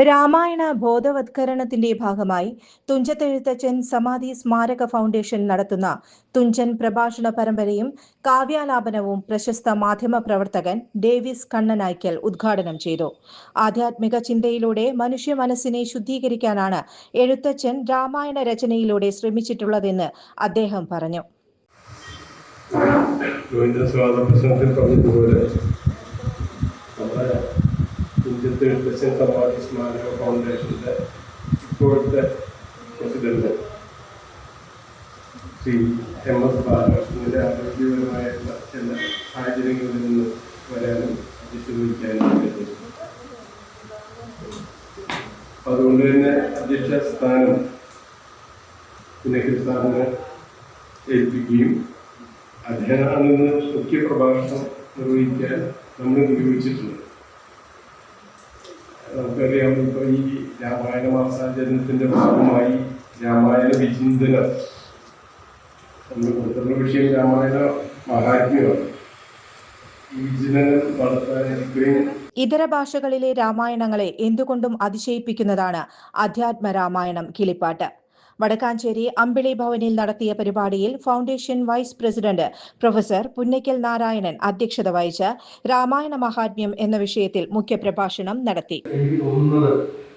രാമായണ ബോധവത്കരണത്തിന്റെ ഭാഗമായി തുഞ്ചത്തെഴുത്തച്ഛൻ സമാധി സ്മാരക ഫൗണ്ടേഷൻ നടത്തുന്ന തുഞ്ചൻ പ്രഭാഷണ പരമ്പരയും കാവ്യാലാപനവും പ്രശസ്ത മാധ്യമ പ്രവർത്തകൻ ഡേവിസ് കണ്ണനായ്ക്കൽ ഉദ്ഘാടനം ചെയ്തു. ആധ്യാത്മിക ചിന്തയിലൂടെ മനുഷ്യ മനസ്സിനെ ശുദ്ധീകരിക്കാനാണ് എഴുത്തച്ഛൻ രാമായണ രചനയിലൂടെ ശ്രമിച്ചിട്ടുള്ളതെന്ന് അദ്ദേഹം പറഞ്ഞു. തുഞ്ചത്തെഴുത്തച്ഛൻ സമാധി സ്മാരക ഫൗണ്ടേഷന്റെ ഇപ്പോഴത്തെ പ്രസിഡന്റ് ശ്രീ MS ബാലകൃഷ്ണന്റെ ആരോഗ്യപരമായിട്ടുള്ള ചില സാഹചര്യങ്ങളിൽ നിന്ന് വരാനും അധ്യക്ഷത വഹിക്കാനും കഴിഞ്ഞു. അതുകൊണ്ട് തന്നെ അധ്യക്ഷ സ്ഥാനം പുനഃ സാറിന് ഏൽപ്പിക്കുകയും അദ്ദേഹമാണ് ഇന്ന് മുഖ്യ പ്രഭാഷണം നിർവഹിക്കാൻ നമ്മൾ നിയോഗിച്ചിട്ടുണ്ട്. നമുക്കറിയാം, ഇപ്പോൾ ഈ രാമായണ മാസാചരണത്തിന്റെ ഭാഗമായി രാമായണ വിചിന്തനം നമ്മൾ കൊടുത്തുള്ള വിഷയം രാമായണ മഹാത്മ്യമാണ്. ഈ വിചിന്തനം നടത്താൻ ഇതര ഭാഷകളിലെ രാമായണങ്ങളെ എന്തുകൊണ്ടും അതിശയിപ്പിക്കുന്നതാണ് അധ്യാത്മ രാമായണം കിളിപ്പാട്ട്. വടക്കാഞ്ചേരി അമ്പിളി ഭവനിൽ നടത്തിയ പരിപാടിയിൽ foundation vice president professor Punnakkal Narayanan അധ്യക്ഷത വഹിച്ച് രാമായണ മഹാത്മ്യം എന്ന വിഷയത്തിൽ മുഖ്യപ്രഭാഷണം നടത്തി. എനിക്ക് തോന്നുന്നത്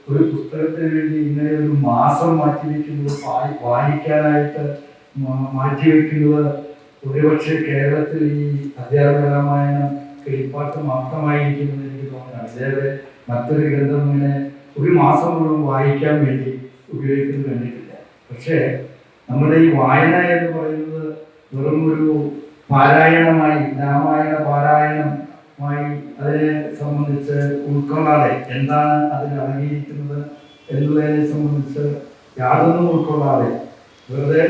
ഒരു പുസ്തകത്തിന് വേണ്ടി ഇങ്ങനെ ഒരു മാസം മാറ്റിവെക്കുന്നത്, വായിക്കാനായിട്ട് മാറ്റിവെക്കുന്നത് ഒരുപക്ഷെ കേരളത്തിൽ ഈ അധ്യാത്മ രാമായണം കിളിപ്പാട്ട് മാത്രമായിരിക്കുമെന്ന് എനിക്ക് തോന്നുന്നു. അതേപോലെ മറ്റൊരു ഗ്രന്ഥം ഇങ്ങനെ ഒരു മാസം മുഴുവൻ വായിക്കാൻ വേണ്ടി ഉപയോഗിക്കുന്നത് കണ്ടിട്ടില്ല. പക്ഷേ നമ്മുടെ ഈ വായന എന്ന് പറയുന്നത് വെറും ഒരു പാരായണമായി, രാമായണ പാരായണമായി അതിനെ സംബന്ധിച്ച് ഉൾക്കൊള്ളാതെ, എന്താണ് അതിൽ അടങ്ങിയിരിക്കുന്നത് എന്നുള്ളതിനെ സംബന്ധിച്ച് യാതൊന്നും ഉൾക്കൊള്ളാതെ വെറുതെ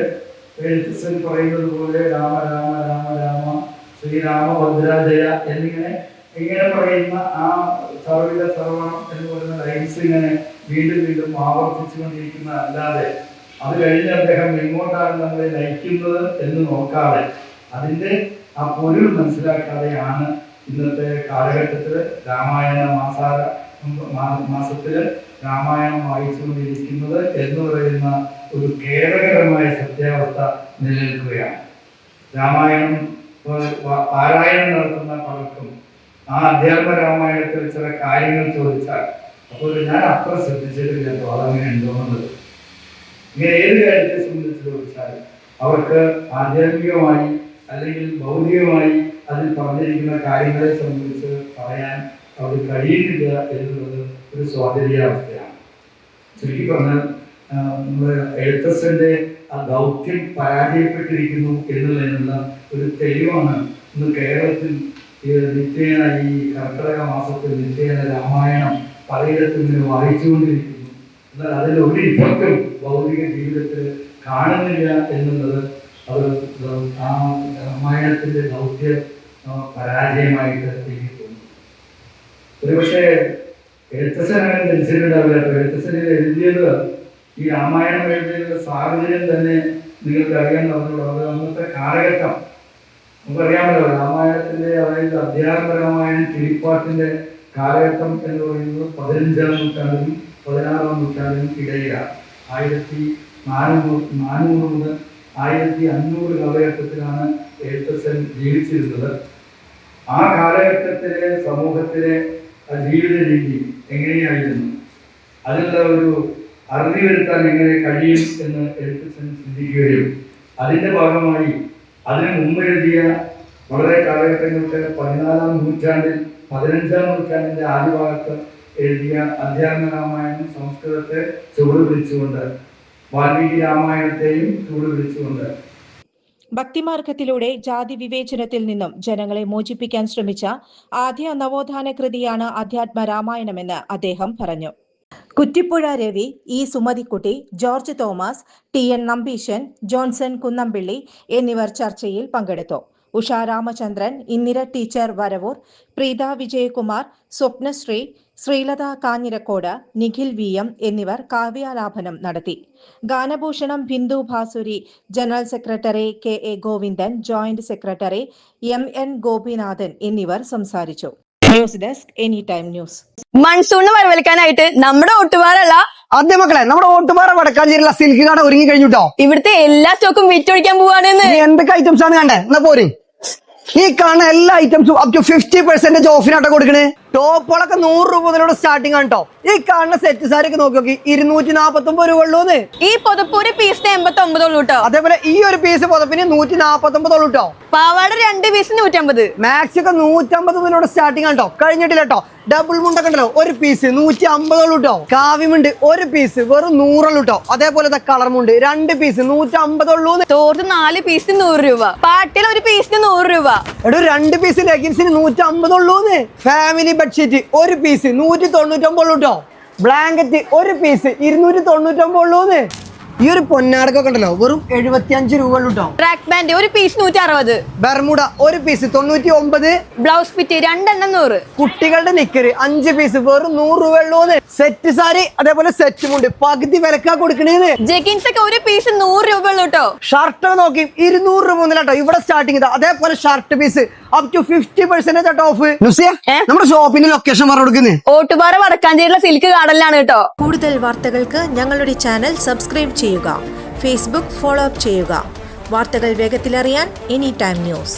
എഴുത്തച്ഛൻ പറയുന്നത് പോലെ രാമ രാമ രാമ രാമ ശ്രീരാമ ഭദ്രാജയ ഇങ്ങനെ പറയുന്ന ആ സർവിത സർവണം എന്ന് പറയുന്ന ലൈൻസ് ഇങ്ങനെ വീണ്ടും വീണ്ടും ആവർത്തിച്ചു കൊണ്ടിരിക്കുന്ന അല്ലാതെ അത് കഴിഞ്ഞ് അദ്ദേഹം എങ്ങോട്ടാണ് നമ്മളെ നയിക്കുന്നത് എന്ന് നോക്കാതെ, അതിൻ്റെ ആ പൊരുൾ മനസ്സിലാക്കാതെയാണ് ഇന്നത്തെ കാലഘട്ടത്തിൽ രാമായണ മാസത്തിൽ രാമായണം വായിച്ചുകൊണ്ടിരിക്കുന്നത് എന്ന് പറയുന്ന ഒരു ഖേദകരമായ സത്യാവസ്ഥ നിലനിൽക്കുകയാണ്. രാമായണം പാരായണം നടത്തുന്ന പലർക്കും ആ അധ്യാത്മ രാമായണത്തിൽ ചില കാര്യങ്ങൾ ചോദിച്ചാൽ അപ്പോൾ ഞാൻ അത്ര ശ്രദ്ധിച്ചിട്ടില്ല, അതങ്ങനെ ഉണ്ടോന്നുള്ളത്. ഇങ്ങനെ ഏത് കാര്യത്തെ സംബന്ധിച്ച് ചോദിച്ചാൽ അവർക്ക് ആധ്യാത്മികമായി അല്ലെങ്കിൽ ഭൗതികമായി അതിൽ പറഞ്ഞിരിക്കുന്ന കാര്യങ്ങളെ സംബന്ധിച്ച് പറയാൻ അവർ കഴിയുന്നില്ല എന്നുള്ളത് ഒരു സ്വാതന്ത്ര്യാവസ്ഥയാണ്. ചുരുക്കി പറഞ്ഞാൽ നമ്മുടെ എഴുത്തച്ഛൻ്റെ ആ ദൗത്യം പരാജയപ്പെട്ടിരിക്കുന്നു എന്നുള്ളതിനുള്ള ഒരു തെളിവാണ് ഇന്ന് കേരളത്തിൽ നിത്യേന ഈ കർക്കിടക മാസത്തിൽ നിത്യേന രാമായണം പലയിടത്തും ഇങ്ങനെ വായിച്ചുകൊണ്ടിരിക്കുന്നു. എന്നാൽ അതിൽ ഒരു ഇഫക്റ്റും ഭൗതിക ജീവിതത്തിൽ കാണുന്നില്ല എന്നുള്ളത് അത് ആ രാമായണത്തിൻ്റെ ദൗത്യ പരാജയമായിട്ട് എനിക്ക് തോന്നുന്നു. ഒരുപക്ഷെ എഴുത്തച്ഛൻ അങ്ങനെ ധരിച്ചിട്ടുണ്ടാവില്ല. എഴുത്തച്ഛനിൽ എഴുതിയത്, ഈ രാമായണം എഴുതിയ സാഹചര്യം തന്നെ നിങ്ങൾക്ക് അറിയാൻ പറഞ്ഞുള്ളത് അന്നത്തെ കാലഘട്ടം നമുക്കറിയാമല്ലോ. രാമായണത്തിൻ്റെ, അതായത് അധ്യാത്മ രാമായണം കിളിപ്പാട്ടിൻ്റെ കാലഘട്ടം എന്ന് പറയുന്നത് 15-ാം നൂറ്റാണ്ടിനും 16-ാം നൂറ്റാണ്ടിനും ഇടയിലാണ്. 1400 മുതൽ 1500 കാലഘട്ടത്തിലാണ് എഴുത്തച്ഛൻ ജീവിച്ചിരുന്നത്. ആ കാലഘട്ടത്തിലെ സമൂഹത്തിലെ ജീവിത രീതി എങ്ങനെയായിരുന്നു, അതിനുള്ള ഒരു അറിവ് വരുത്താൻ എങ്ങനെ കഴിയും എന്ന് എഴുത്തച്ഛൻ ചിന്തിക്കുകയും അതിൻ്റെ ഭാഗമായി അതിന് മുമ്പ് എഴുതിയ വളരെ കാലഘട്ടങ്ങൾക്ക് 14-ാം നൂറ്റാണ്ടിൽ 15-ാം നൂറ്റാണ്ടിൻ്റെ ആദ്യഭാഗത്ത് എഴുതിയ അധ്യാത്മ രാമായണം സംസ്കൃതത്തെ ചുവടുപിടിച്ചുകൊണ്ട്, വാൽമീകി രാമായണത്തെയും ചുവടുപിടിച്ചുകൊണ്ട് ഭക്തിമാർഗത്തിലൂടെ ജാതി വിവേചനത്തിൽ നിന്നും ജനങ്ങളെ മോചിപ്പിക്കാൻ ശ്രമിച്ച ആദ്യ നവോത്ഥാന കൃതിയാണ് അധ്യാത്മ രാമായണമെന്ന് അദ്ദേഹം പറഞ്ഞു. Kuttippuzha Ravi, E Sumathikutty, George Thomas, TN Nambeesan, Johnson Kunnampilly എന്നിവർ ചർച്ചയിൽ പങ്കെടുത്തു. ഉഷ രാമചന്ദ്രൻ, ഇന്ദിര ടീച്ചർ വരവൂർ, പ്രീത വിജയകുമാർ, സ്വപ്നശ്രീ, ശ്രീലത കാഞ്ഞിരക്കോട്, നിഖിൽ VM എന്നിവർ കാവ്യാലാപനം നടത്തി. ഗാനഭൂഷണം Bindu Bhasuri, general secretary KA Govindan, joint secretary MN Gopinathan എന്നിവർ സംസാരിച്ചു. News desk any time news. മൺസൂണിന് വരവേൽക്കാനായിട്ട് നമ്മുടെ ഓട്ടുപാറല്ല അതെ മക്കളെ, നമ്മുടെ ഓട്ടുപാറ വടക്കാഞ്ചേരിയിലുള്ള സിൽക്ക് കട ഒരുങ്ങി കഴിഞ്ഞുട്ടോ. ഇവിടുത്തെ എല്ലാ സ്റ്റോക്കും വിറ്റൊഴിക്കാൻ പോവാണെന്ന്. എന്തൊക്കെ ഐറ്റംസ് ആണ് കണ്ടേ? എന്നാ പോരെ, ഈ കാണുന്ന എല്ലാ ഐറ്റംസും അപ് ടു 50% ഓഫിനാട്ടോ കൊടുക്കണേ. ടോപ്പുകളൊക്കെ 100 രൂപ മുതലോട് സ്റ്റാർട്ടിംഗ് ആണ് കേട്ടോ. ഈ കാണുന്ന സെറ്റ് സാരി ഒക്കെ നോക്കി 249 രൂപ ഉള്ളൂന്ന്. ഈ പുതപ്പൂര് പീസിന് 89 ഉള്ളൂ കേട്ടോ. അതേപോലെ ഈ ഒരു പീസ് പുതപ്പിന് 149 ഉള്ളൂ കേട്ടോ. പാവാട 2 പീസിന് 150. മാക്സി ഒക്കെ 150 മുതലോട് സ്റ്റാർട്ടിംഗ് ആണ് കേട്ടോ. കഴിഞ്ഞിട്ടില്ല കേട്ടോ. ഡബിൾ മുണ്ടൊക്കെ ഉണ്ടല്ലോ, ഒരു പീസ് 150 ഉള്ളൂ കേട്ടോ. കാവ്യമുണ്ട് ഒരു പീസ് വെറും 100 ഉള്ളൂ കേട്ടോ. അതേപോലെ കളർ മുണ്ട് 2 പീസ് 150 ഉള്ളൂന്ന്. തോർത്ത് 4 പീസിന് 100 രൂപ. പാട്ടിൽ ഒരു പീസിന് 100 രൂപ. എടോ 2 പീസ് ലെഗിൻസിന് 150 ഉള്ളൂന്ന്. ഫാമിലി ബെഡ്ഷീറ്റ് ഒരു പീസ് 199 ഉള്ളൂ കേട്ടോ. ബ്ലാങ്കറ്റ് ഒരു പീസ് 299 ഉള്ളൂന്ന്. ഈ ഒരു പൊന്നാടക്കൊക്കെ ഉണ്ടല്ലോ വെറും 75 രൂപ ഉള്ളൂ കേട്ടോ. ട്രാക്ക് പാന്റ് ഒരു പീസ് 160. ബർമുഡ ഒരു പീസ് 99. ബ്ലൗസ് പിറ്റ് 2 എണ്ണം 100. കുട്ടികളുടെ നിക്കര് 5 പീസ് വെറും 100 രൂപ ഉള്ളൂന്ന്. സെറ്റ് സാരി അതേപോലെ സെറ്റ് മുണ്ട് പകുതി വിലക്കാ കൊടുക്കണേന്ന്. ജെഗിൻസ് ഒക്കെ ഒരു പീസ് 100 രൂപ ഉള്ളൂ കേട്ടോ. ഷർട്ട് നോക്കി 200 രൂപ മുതലാട്ടോ ഇവിടെ സ്റ്റാർട്ടിങ് ചെയ്ത. അതേപോലെ shirt piece up to 50% off. നമ്മുടെ ഷോപ്പിന്റെ ലൊക്കേഷൻ പറഞ്ഞു കൊടുക്കുന്നേ. ഓട്ടുപാറ വടക്കാഞ്ചേരിയിലെ സിൽക്ക് ഗാർഡനിലാണ് കേട്ടോ. കൂടുതൽ വാർത്തകൾക്ക് ഞങ്ങളുടെ ചാനൽ സബ്സ്ക്രൈബ് ചെയ്യുക. ഫേസ്ബുക്ക് ഫോളോ അപ്പ് ചെയ്യുക. വാർത്തകൾ വേഗത്തിലറിയാൻ എനി ടൈം ന്യൂസ്.